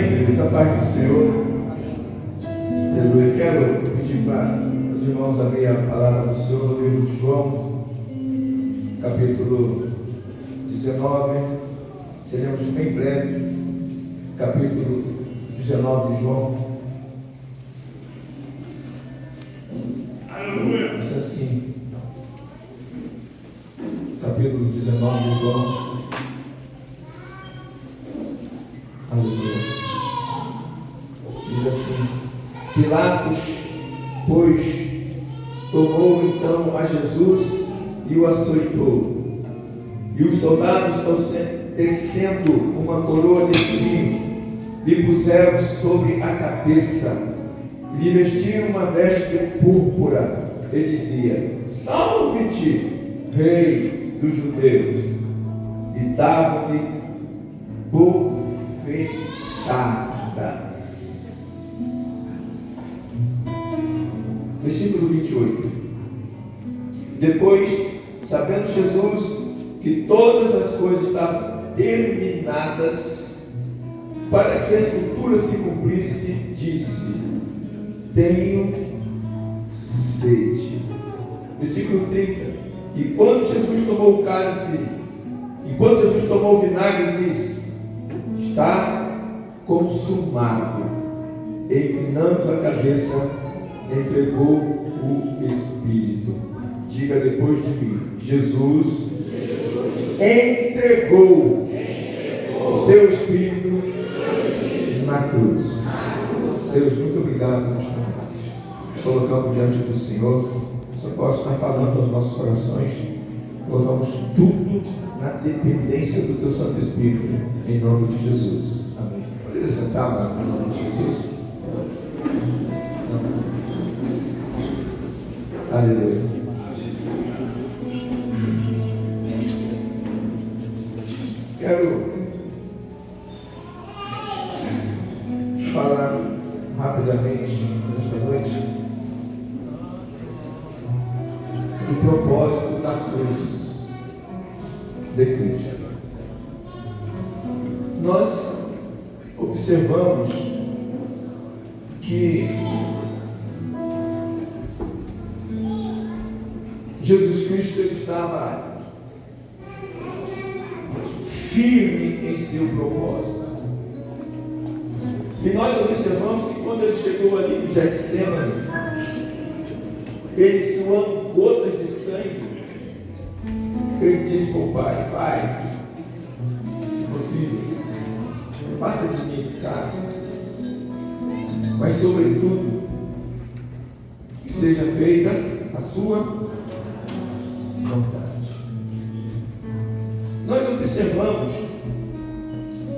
queridos, a paz do Senhor. Aleluia. Quero pedir para os irmãos abrir a palavra do Senhor no livro de João, capítulo 19. Seremos bem breve. Capítulo 19 de João. Aleluia. Diz assim. Capítulo 19 de João. Aleluia. Diz assim: Pilatos, pois, tomou então a Jesus e o açoitou. E os soldados, tecendo uma coroa de espinho, lhe puseram sobre a cabeça, e lhe vestiram uma veste de púrpura, e dizia: Salve-te, Rei dos Judeus! E davam-lhe bofetadas. Versículo 28. Depois, sabendo Jesus que todas as coisas estavam terminadas, para que a escritura se cumprisse, disse: Tenho sede. Versículo 30. E quando Jesus tomou o cálice, enquanto Jesus tomou o vinagre, disse: Está consumado. E inclinando a cabeça, entregou o Espírito. Diga depois de mim: Jesus entregou o seu Espírito na cruz. Deus, muito obrigado por esta noite. Colocamos diante do Senhor. Só posso estar falando aos nossos corações. Colocamos tudo na dependência do teu Santo Espírito, em nome de Jesus. Amém. Poderia sentar, mano, em nome de Jesus. Aleluia. Quero falar rapidamente nesta noite do propósito da cruz de Cristo. Nós observamos que Jesus Cristo estava firme em seu propósito. E nós observamos que quando ele chegou ali no Getsemane, ele suando gotas de sangue, ele disse para o Pai: Pai, se possível, passa de mim esse cálice, mas sobretudo que seja feita a sua vontade. Nós observamos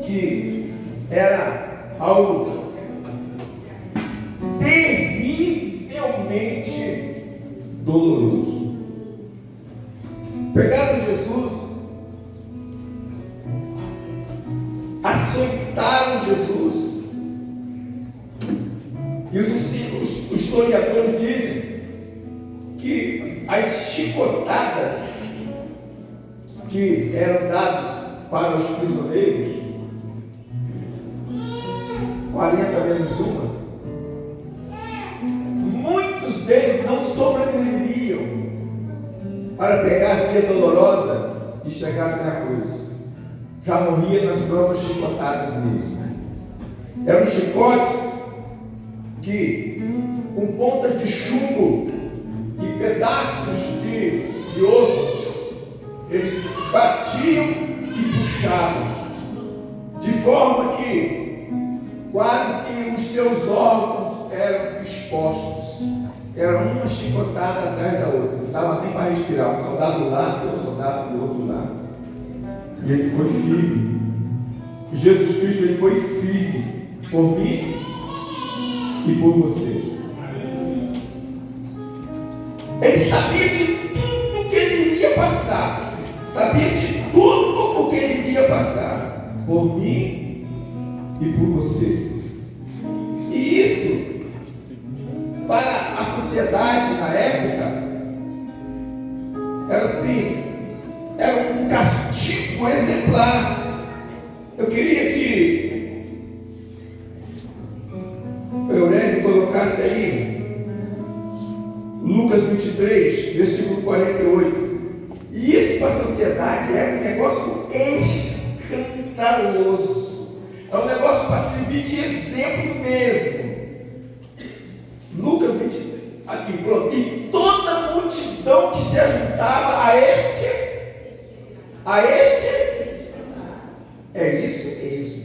que era algo terrivelmente doloroso. Pegaram Jesus, açoitaram Jesus, e os historiadores dizem que as chicotadas que eram dadas para os prisioneiros, 40 menos uma, muitos deles não sobreviveriam para pegar a via dolorosa e chegar até a cruz. Já morria nas próprias chicotadas mesmo. Eram chicotes que, com pontas de chumbo e pedaços de osso, eles batiam e puxavam, de forma que quase que os seus órgãos eram expostos. Era uma chicotada atrás da outra, não dava nem para respirar. Um soldado do lado e um soldado do outro lado. E ele foi firme. Jesus Cristo, ele foi firme por mim e por você. Ele sabia de tudo que ele iria passar. Sabia de tudo o que ele iria passar por mim e por você. E isso, para a sociedade na época, era assim, era um castigo exemplar. Eu queria que 6, versículo 48. E isso para a sociedade é um negócio escandaloso. É um negócio para servir de exemplo mesmo. Lucas 20, aqui, pronto. E toda a multidão que se ajuntava a este, é isso mesmo.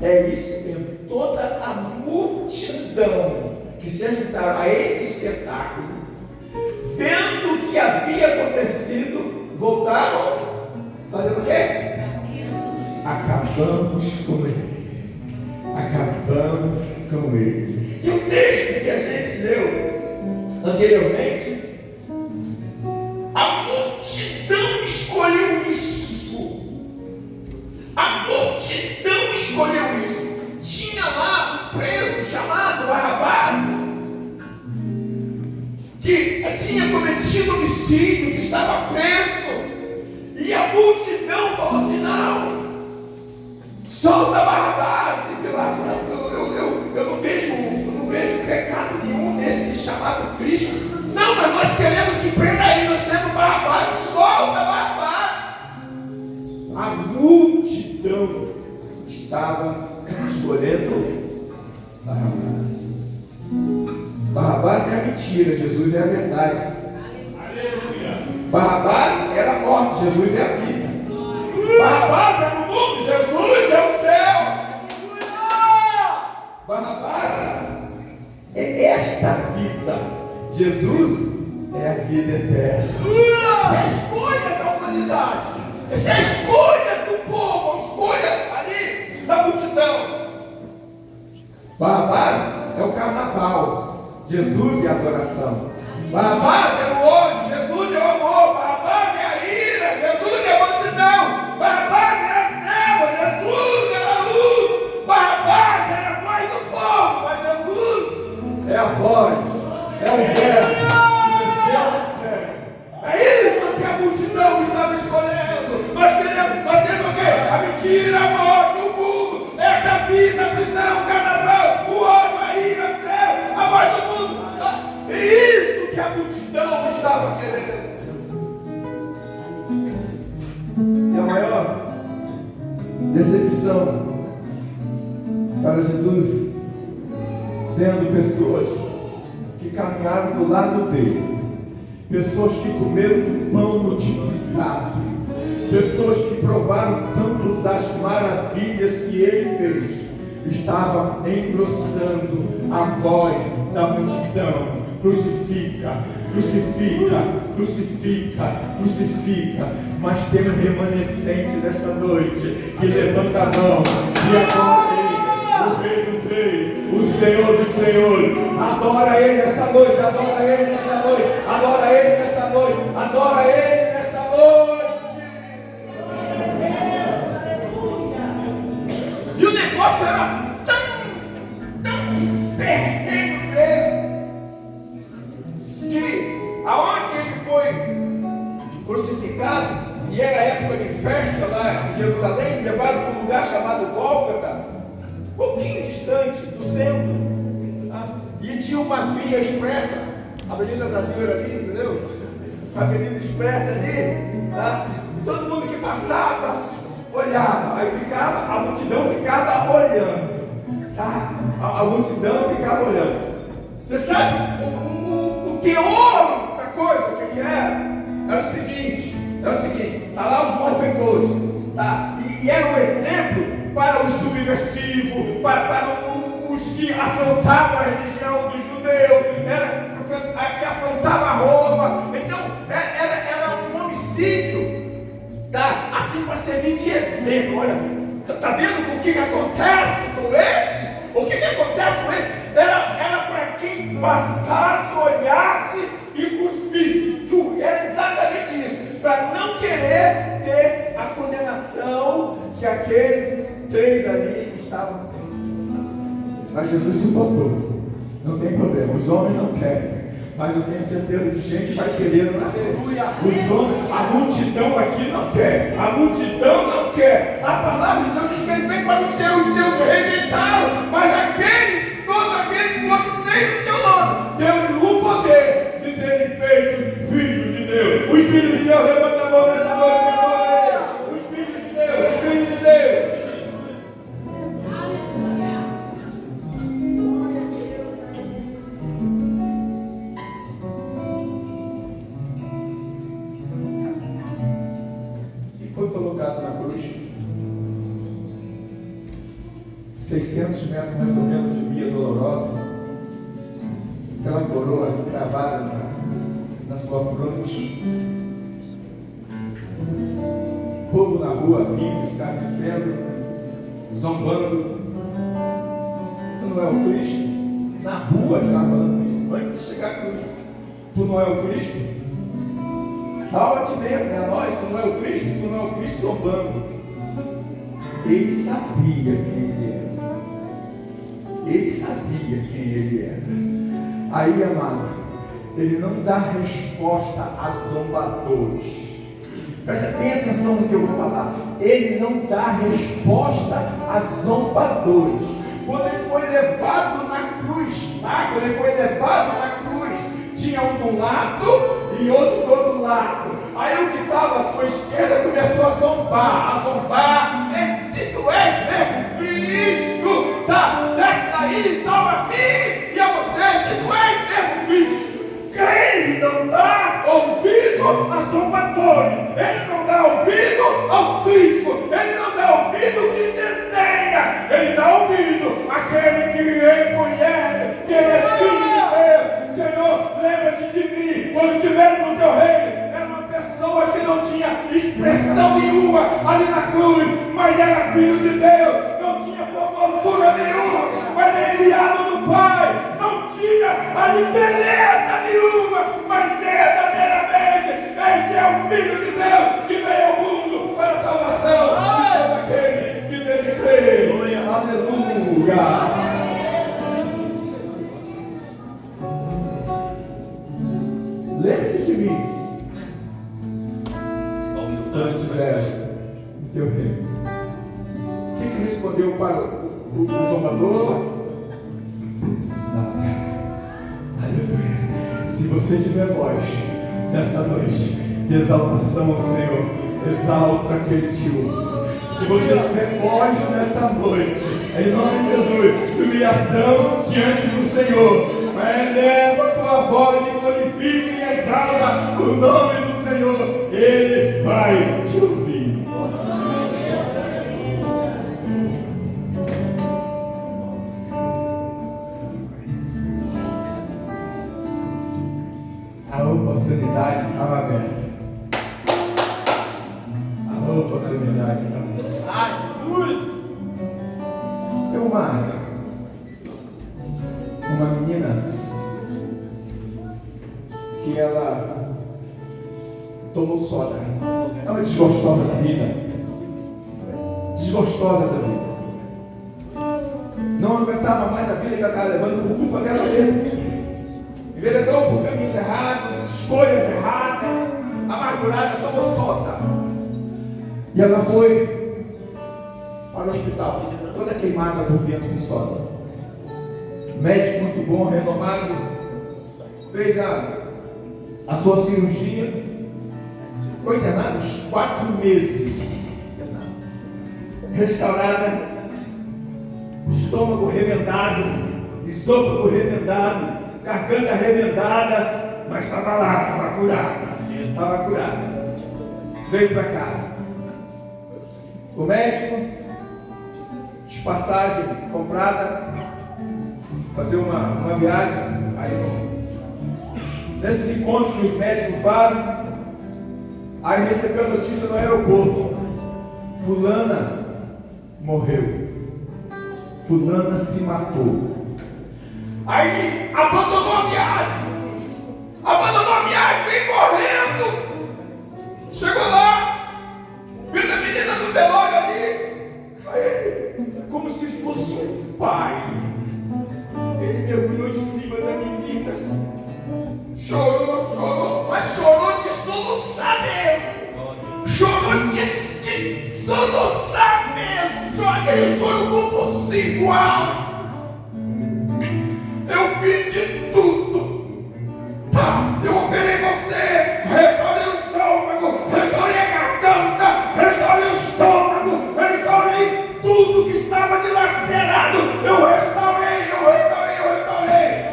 É isso mesmo. Toda a multidão que se ajuntava a esse espetáculo, vendo o que havia acontecido, voltaram fazendo o quê? Acabamos com ele. Acabamos com ele. E o texto que a gente leu anteriormente, a multidão escolheu isso. A multidão escolheu isso. Tinha lá um preso chamado Barrabás, que tinha cometido homicídio, que estava preso, e a multidão falou assim: não, solta Barrabás. E Pilatos, eu não vejo pecado nenhum nesse chamado Cristo. Não, mas nós queremos que prenda ele, nós queremos Barrabás, solta Barrabás. A multidão estava escolhendo Barrabás. Barrabás é a mentira, Jesus é a verdade. Barrabás era a morte, Jesus é a vida. Barrabás é o mundo, Jesus é o céu. Barrabás é esta vida, Jesus é a vida eterna. Essa é a escolha da humanidade, essa é a escolha do povo, a escolha ali da multidão. Barrabás é o carnaval, Jesus é a adoração. Barrabás é o ódio, Jesus é o amor. Barrabás é a ira, Jesus é a mansidão. Barrabás é as trevas, Jesus é a luz. Barrabás é a voz do povo, mas Jesus é a voz, é o verbo que desceu do céu. É isso que a multidão estava escolhendo. Nós queremos o quê? A mentira, a morte, o mundo, esta vida, a prisão, o carnaval, o ódio, a ira, as trevas, a voz do mundo. É isso que a multidão estava querendo. E a maior decepção para Jesus, tendo pessoas que caminharam do lado dele, pessoas que comeram do pão multiplicado, pessoas que provaram tanto das maravilhas que ele fez, estavam engrossando a voz da multidão: crucifica, crucifica, crucifica, crucifica. Mas tem um remanescente desta noite que levanta a mão e adora ele, o Rei dos Reis, o Senhor dos Senhores. Adora ele nesta noite, adora ele nesta noite, adora ele nesta noite, adora ele nesta noite. E o negócio era tão ferrenho mesmo, que aonde ele foi crucificado, e era época de festa lá em Jerusalém, levaram para um lugar chamado Gólgota, um pouquinho distante do centro, tá? E tinha uma via expressa, a Avenida Brasil era ali, entendeu? A Avenida Expressa ali, tá? Todo mundo que passava olhava, aí ficava, a multidão ficava olhando, tá? A multidão ficava olhando. Você sabe o teor da coisa, o que era? Era o seguinte, está lá os malfeitores, tá? E era um exemplo para os subversivos, para os que afrontavam a religião dos judeus, que afrontavam Roma. Então, era um homicídio, tá? Assim, para servir de exemplo. Olha, está vendo o que acontece com esses? O que acontece com eles? Era para quem passasse, olhasse e cuspisse. Era exatamente isso, para não querer ter a condenação que aqueles três ali estavam tendo. Mas Jesus suportou. Não tem problema, os homens não querem, mas eu tenho certeza que gente vai querer na frente. Os homens, a multidão aqui não quer, a multidão não quer. A palavra de Deus diz que ele vem para os seus rejeitaram, mas aqueles, todos aqueles que não têm o teu nome, deu-lhe o poder de serem feitos 600 metros mais ou menos de Via Dolorosa, aquela coroa cravada na sua fronte, o povo na rua rindo, escarnecendo, zombando. Tu não é o Cristo? Na rua já falando isso, antes de chegar a cruz. Tu não é o Cristo? Salva-te mesmo, é a nós, tu não é o Cristo, tu não é o Cristo, zombando. Ele sabia quem ele era. Ele sabia quem ele era. Aí, amado, ele não dá resposta a zombadores. Presta bem atenção no que eu vou falar. Ele não dá resposta a zombadores. Quando ele foi levado na cruz, quando ele foi levado na cruz, tinha um do lado e outro do outro lado. Aí o que estava à sua esquerda começou a zombar, se tu és mesmo Cristo, desce daí, salva-me e a você, se tu és mesmo Cristo. Ele não dá ouvido a zombadores, ele não dá ouvido aos críticos, ele não dá ouvido ao que desdenha, ele dá ouvido àquele que reconhece que ele é filho de Deus. Senhor, lembra-te de mim quando estiver no teu reino. Era uma pessoa que não tinha expressão nenhuma ali na cruz, mas era filho de Deus, não tinha formosura nenhuma, mas era enviado do Pai, não tinha ali beleza nenhuma, mas verdadeiramente este é o Filho de Deus que veio ao mundo para a salvação de todo aquele que nele crê. Aleluia! Lembre-se de mim quando estiver no teu reino. Quem respondeu para o zombador? Aleluia. Se você tiver voz nessa noite de exaltação ao Senhor, exalta aquele que te ouve. Se você tiver voz nesta noite, em nome de Jesus, de humilhação diante do Senhor, eleva a tua voz e glorifica e exalta o nome do Senhor, Ele vai te ouvir. A oportunidade estava aberta. A oportunidade estava aberta. Jesus! Tem uma menina que ela tomou soda. Ela é desgostosa da vida. Desgostosa da vida. Não aguentava mais a vida que ela estava levando por culpa dela mesma. Enveredou por caminhos errados, escolhas erradas, amargurada, tomou soda. E ela foi para o hospital, toda queimada por dentro com soda. Médico muito bom, renomado, fez a sua cirurgia, foi internado uns 4 meses. Restaurada, estômago remendado, esôfago remendado, garganta remendada, mas estava lá, estava curada. Veio para casa. O médico, passagem comprada, fazer uma viagem. Aí, nesses encontros que os médicos fazem, aí recebeu a notícia no aeroporto: fulana morreu, fulana se matou. Aí abandonou a viagem, veio correndo, chegou lá, viu a menina no velório ali, aí, como se fosse um pai, ele mergulhou em cima da menina, chorou, mas chorou de soluçar mesmo, chorou de soluçar mesmo, chorou aquele choro compulsivo alto. Eu fiz de tudo, eu operei você, restaurei o estômago, restaurei a garganta, restaurei o estômago, restaurei tudo que estava dilacerado, eu restaurei,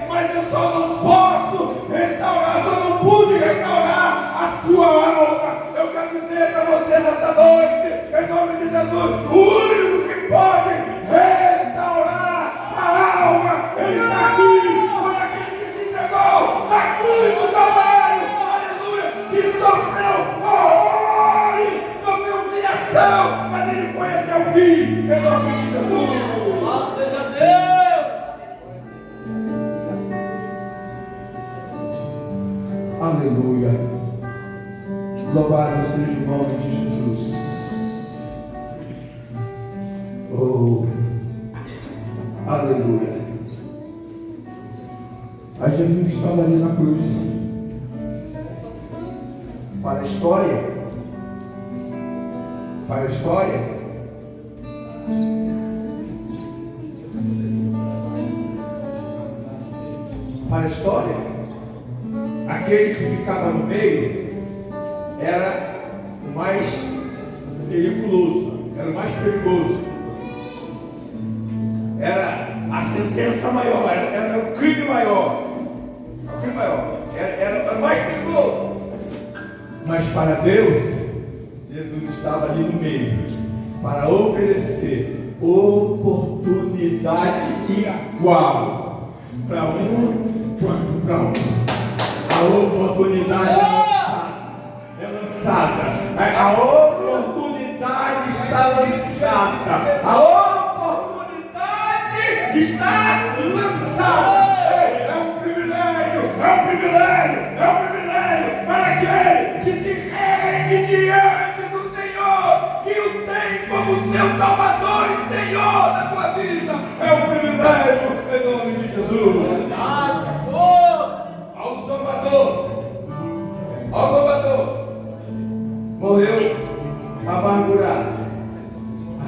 mas eu só não posso restaurar, só não pude restaurar a sua alma. Eu quero dizer para você nesta noite, em nome de Jesus, o único que pode restaurar Louvado seja Deus! Aleluia. Louvado seja o nome de Jesus. Oh, aleluia. Aí Jesus estava ali na cruz. Para a história. Para a história. Para a história. Aquele que ficava no meio era o mais perigoso. Era o mais perigoso. Era a sentença maior. Era o crime maior. O crime maior. Era o mais perigoso. Mas para Deus, Jesus estava ali no meio para oferecer oportunidade igual para um quanto para outro. A oportunidade é lançada. A oportunidade está lançada. A oportunidade está lançada. É um privilégio. É um privilégio. É um privilégio para aquele que se rende diante do Senhor, que o tem como seu Salvador e Senhor da tua vida. É um privilégio em nome de Jesus. Ao Salvador, morreu amargurado,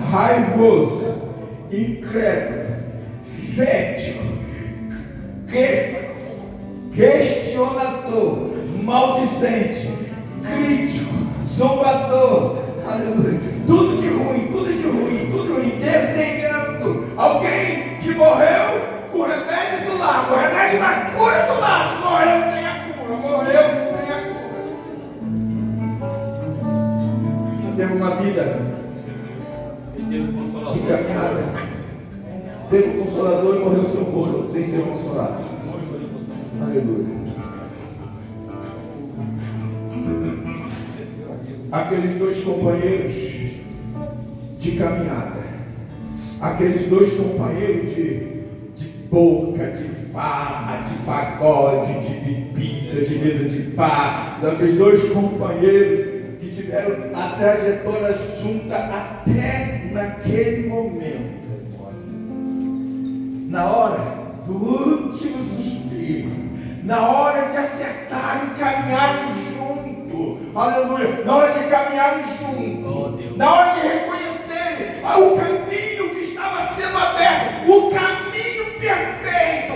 raivoso, incrédulo, cético, questionador, maldizente, crítico, zombador, aleluia, tudo de ruim, desdenhando, alguém que morreu com o remédio do lado, o remédio da cura do lado, morreu sem a cura, teve uma vida de caminhada, teve um consolador e morreu sem ser consolado. Aleluia. Aqueles dois companheiros de caminhada, aqueles dois companheiros de boca, de farra, de pagode, de bebida, de mesa de bar, aqueles dois companheiros que tiveram a trajetória junta até naquele momento, na hora do último suspiro, na hora de acertarem e caminharem junto, aleluia, na hora de caminharem junto, na hora de reconhecerem o caminho que estava sendo aberto, o caminho perfeito,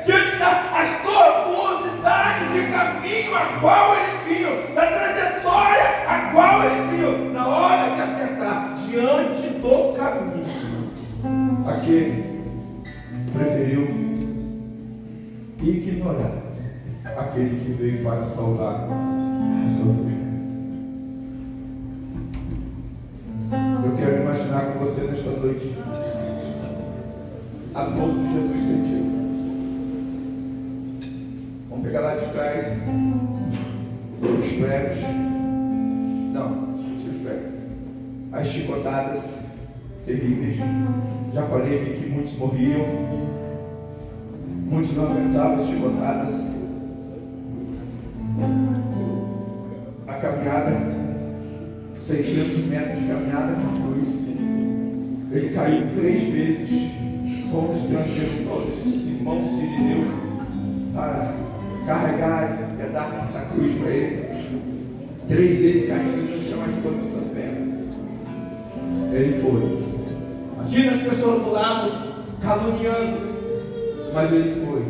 diante das tortuosidades de caminho a qual eles vinham, da trajetória a qual eles vinham, na hora de acertar, diante do caminho, aquele preferiu ignorar aquele que veio para salvar a sua vida. Eu quero imaginar com você nesta noite a dor que Jesus sentiu. Vamos pegar lá de trás os pregos. Não, os pregos. As chicotadas terríveis. Já falei aqui que muitos morriam. Muitos não aguentavam as chicotadas. A caminhada, 600 metros de caminhada na cruz. Ele caiu 3 vezes com os estrangeiros, Simão Sirineu, para carregar esse pedaço dessa cruz para ele. 3 vezes caindo, ele não tinha mais força nas suas pernas. Ele foi. Imagina as pessoas do lado caluniando, mas ele foi.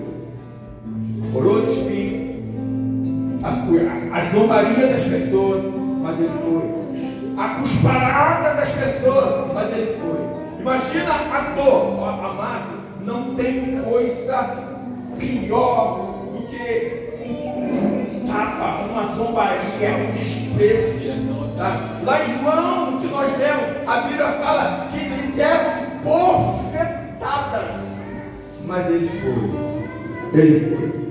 Coroa de espinho, a zombaria das pessoas, mas ele foi. A cusparada das pessoas, mas ele foi. Imagina a dor, amado, não tem coisa pior do que um tapa, uma zombaria, um desprezo. Tá? Lá em João, que nós lemos, a Bíblia fala que lhe deram bofetadas, mas ele foi.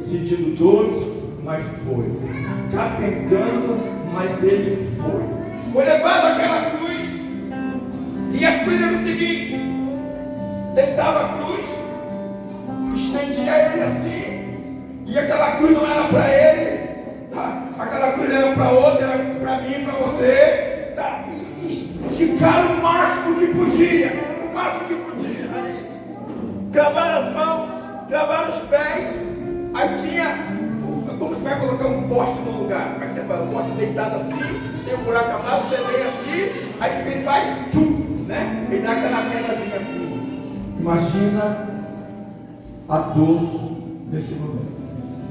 Sentindo dores, mas foi. Capengando, mas ele foi. Foi levado àquela cruz. E a cruz era o seguinte: deitava a cruz, estendia ele assim, e aquela cruz não era para ele, tá? Aquela cruz era para outro, era para mim, para você, tá? E esticaram o máximo que podia, aí cravaram as mãos, cravaram os pés, aí tinha. Como você vai colocar um poste no lugar? Como é que você faz? Um poste deitado assim, tem um buraco abaixo, você vem assim, aí o que ele faz? Tchum, né? Ele dá aquela quedazinha assim. Imagina a dor nesse momento.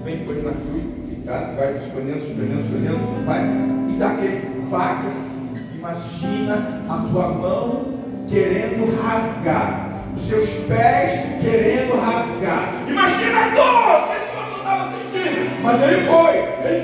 Vem com ele na cruz, deitado, vai escolhendo, vai, e dá aquele bate assim. Imagina a sua mão querendo rasgar, os seus pés querendo rasgar. Imagina a dor! Mas ele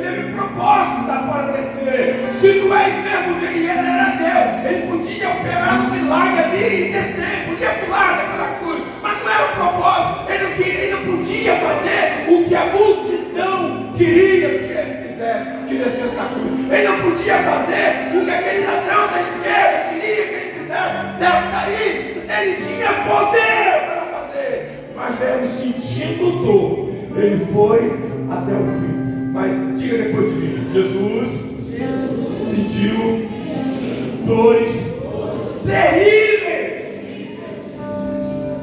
teve propósito para descer. Se tu és mesmo Deus, ele era Deus, ele podia operar um milagre ali e descer, podia pular daquela cruz, mas não era o propósito. Ele não podia fazer o que a multidão queria que ele fizesse, que descesse da cruz. Ele não podia fazer o que aquele ladrão da esquerda queria que ele fizesse. Desce daí, ele tinha poder para fazer, mas mesmo sentindo dor, ele foi até o fim. Mas diga depois de mim: Jesus sentiu dores terríveis.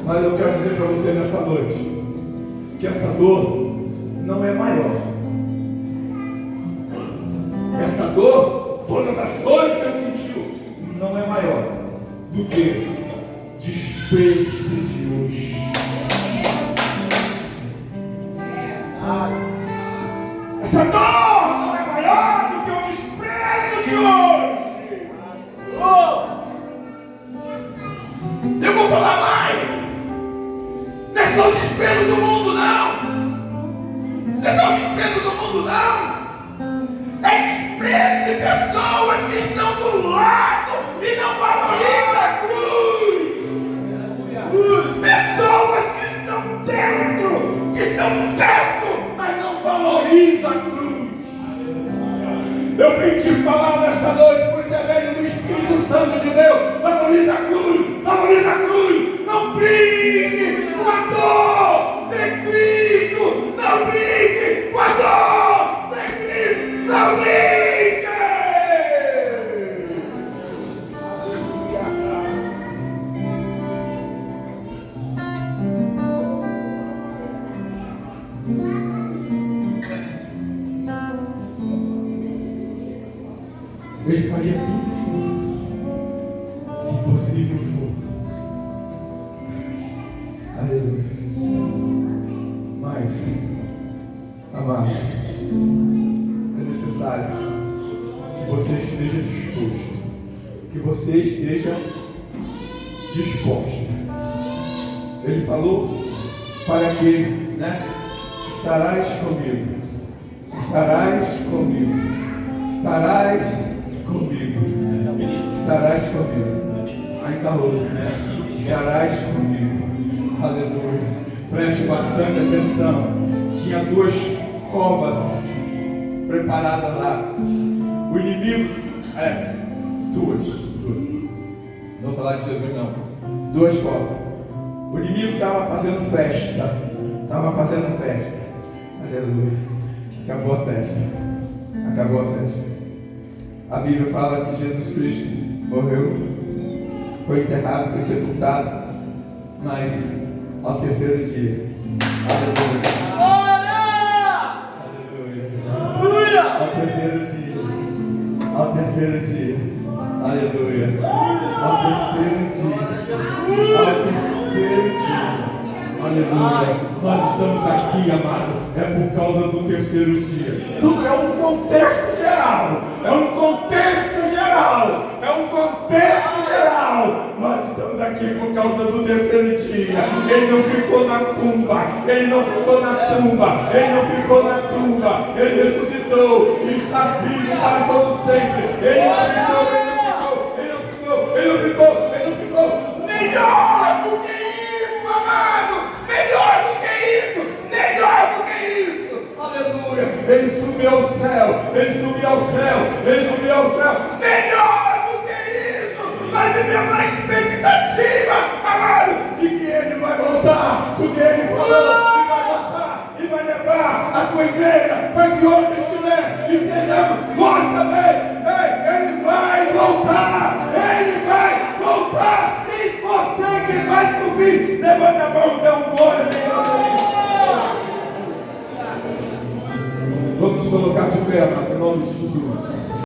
Mas eu quero dizer para você nesta noite que essa dor não é maior. Essa dor, todas as dores que ele sentiu, não é maior do que desprezo de hoje. Essa dor não é maior do que o desprezo de hoje. Eu vou falar mais. Não é só o desprezo do mundo, não. Não é só o desprezo do mundo, não. É desprezo de pessoas que estão do lado e não valorizam a cruz. Pessoas que estão dentro, que estão perto, mas não valorizam a cruz. Eu vim te falar nesta noite por intermédio do Espírito Santo de Deus: valoriza a cruz, valoriza a cruz. Não brigue com a dor de Cristo, não brigue com a dor de Cristo, não brigue. Ele faria tudo de novo, se possível for. Aleluia. Mas, amado, é necessário que você esteja disposto, que você esteja disposto. Ele falou para que, estarás comigo, estarás comigo, estarás comigo, estarás comigo, ainda hoje, estarás comigo. Aleluia. Preste bastante atenção. Tinha duas covas preparadas lá. O inimigo, duas. Não vou falar de Jesus não. Duas covas. O inimigo estava fazendo festa. Aleluia. Acabou a festa. A Bíblia fala que Jesus Cristo morreu, foi enterrado, foi sepultado, mas ao terceiro dia. Aleluia. Aleluia. Ao terceiro dia. Aleluia. Ao terceiro dia. Aleluia. Nós estamos aqui, amado, é por causa do terceiro dia. Tudo é um contexto geral. Nós estamos aqui por causa do terceiro dia. Ele não ficou na tumba. Ele ressuscitou e está vivo para todo sempre. Ele não ficou. Melhor do que isso, amado. Melhor do que isso. Aleluia. Ele subiu ao céu. Melhor do que isso. Nós vivemos na expectativa expectativa, amado, de que Ele vai voltar, porque Ele falou que vai voltar e vai levar a sua igreja para que onde estiver, estejamos nós também. Ei, Ele vai voltar, Ele vai voltar, e você que vai subir, levanta a mão, dê um glória a Deus. Vamos colocar de pé, amado, em nome de Jesus.